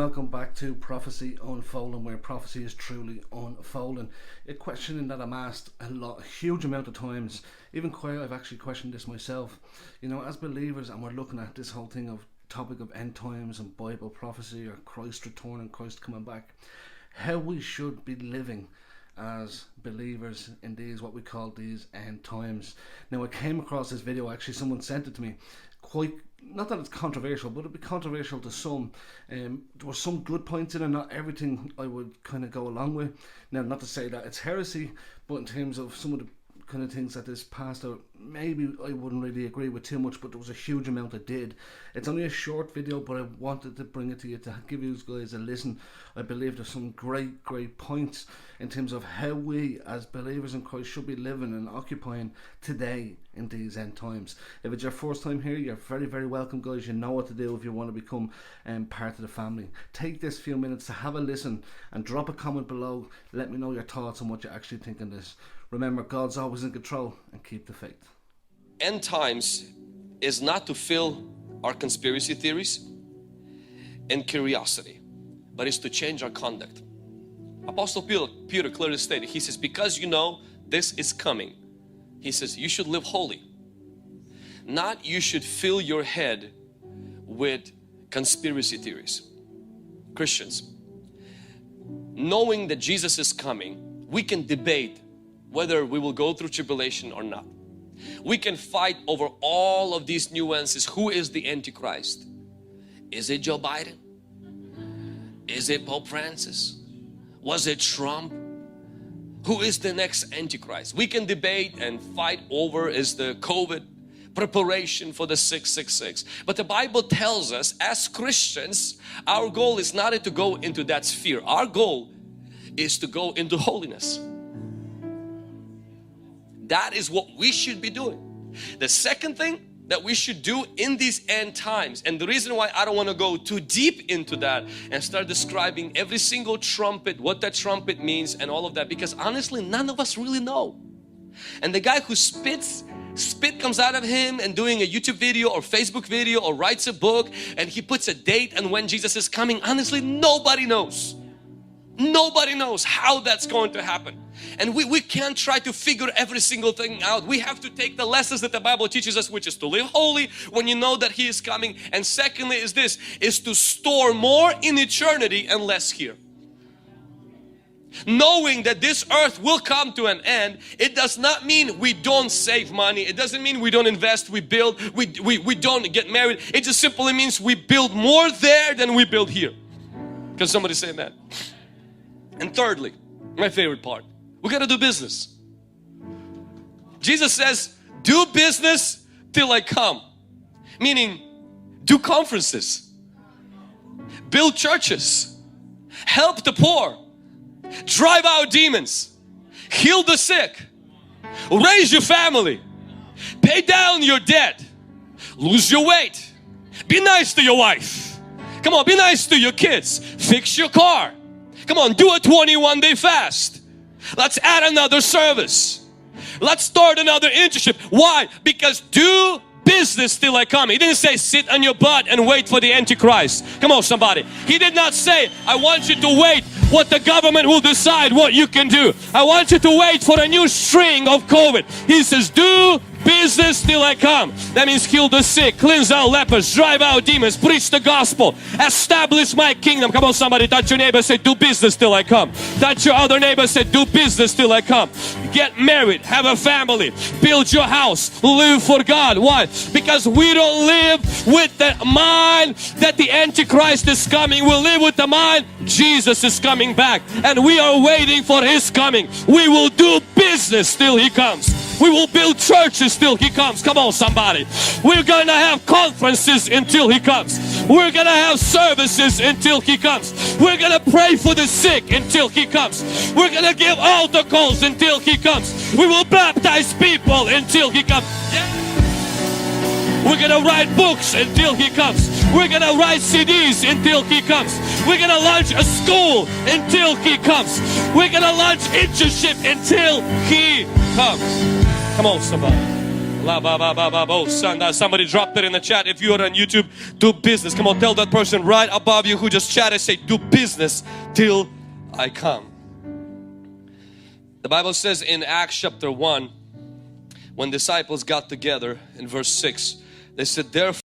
Welcome back to Prophecy Unfolding, where prophecy is truly unfolding. A question that I'm asked a huge amount of times, I've actually questioned this myself. You know, as believers, and we're looking at this whole thing of topic of end times and Bible prophecy, or Christ returning, Christ coming back, how we should be living as believers in these, what we call these end times. Now, I came across this video, actually someone sent it to me, not that it's controversial, but it'd be controversial to some. There were some good points in it, not everything I would kind of go along with. Now, not to say that it's heresy, but in terms of some of the kind of things that this pastor, maybe I wouldn't really agree with too much, but there was a huge amount I did. It's only a short video, but I wanted to bring it to you to give you guys a listen. I believe there's some great points in terms of how we as believers in Christ should be living and occupying today in these end times. If it's your first time here, you're very welcome, guys. You know what to do if you want to become part of the family. Take this few minutes to have a listen and drop a comment below. Let me know your thoughts on what you actually think on this. Remember, God's always in control, and keep the faith. End times is not to fill our conspiracy theories and curiosity, but it's to change our conduct. Apostle Peter clearly stated, he says, because you know this is coming, he says, you should live holy. Not you should fill your head with conspiracy theories. Christians, knowing that Jesus is coming, we can debate whether we will go through tribulation or not. We can fight over all of these nuances. Who is the Antichrist? Is it Joe Biden? Is it Pope Francis? Was it Trump? Who is the next Antichrist? We can debate and fight over, is the COVID preparation for the 666. But the Bible tells us as Christians, our goal is not to go into that sphere. Our goal is to go into holiness. That is what we should be doing. The second thing that we should do in these end times, and the reason why I don't want to go too deep into that and start describing every single trumpet, what that trumpet means and all of that, because honestly none of us really know. And the guy who spit comes out of him and doing a YouTube video or Facebook video or writes a book and he puts a date on when Jesus is coming, honestly nobody knows. Nobody knows how that's going to happen. And we can't try to figure every single thing out. We have to take the lessons that the Bible teaches us, which is to live holy when you know that He is coming. And secondly is this, is to store more in eternity and less here. Knowing that this earth will come to an end, it does not mean we don't save money. It doesn't mean we don't invest, we build, we don't get married. It just simply means we build more there than we build here. Can somebody say that? And thirdly, my favorite part, we got to do business. Jesus says, do business till I come. Meaning, do conferences, build churches, help the poor, drive out demons, heal the sick, raise your family, pay down your debt, lose your weight, be nice to your wife. Come on, be nice to your kids, fix your car. Come on, do a 21-day fast. Let's add another service. Let's start another internship. Why? Because do business till I come. He didn't say sit on your butt and wait for the Antichrist. Come on somebody. He did not say I want you to wait what the government will decide what you can do. I want you to wait for a new string of COVID. He says do business till I come. That means heal the sick, cleanse out lepers, drive out demons, preach the gospel, establish my kingdom. Come on somebody, touch your neighbor, say do business till I come. Touch your other neighbor, say do business till I come. Get married, have a family, build your house, live for God. Why? Because we don't live with the mind that the Antichrist is coming. We live with the mind Jesus is coming back and we are waiting for His coming. We will do business till He comes. We will build churches till He comes. Come on somebody. We're gonna have conferences until He comes. We're gonna have services until He comes. We're gonna pray for the sick until He comes. We're gonna give altar calls until He comes. We will baptize people until He comes. We're gonna write books until He comes. We're gonna write CDs until He comes. We're gonna launch a school until He comes. We're gonna launch internship until He comes. Come on somebody. La ba ba ba ba bo. Somebody dropped it in the chat. If you are on YouTube, do business. Come on, tell that person right above you who just chatted, say, do business till I come. The Bible says in Acts chapter 1, when disciples got together in verse 6, they said, therefore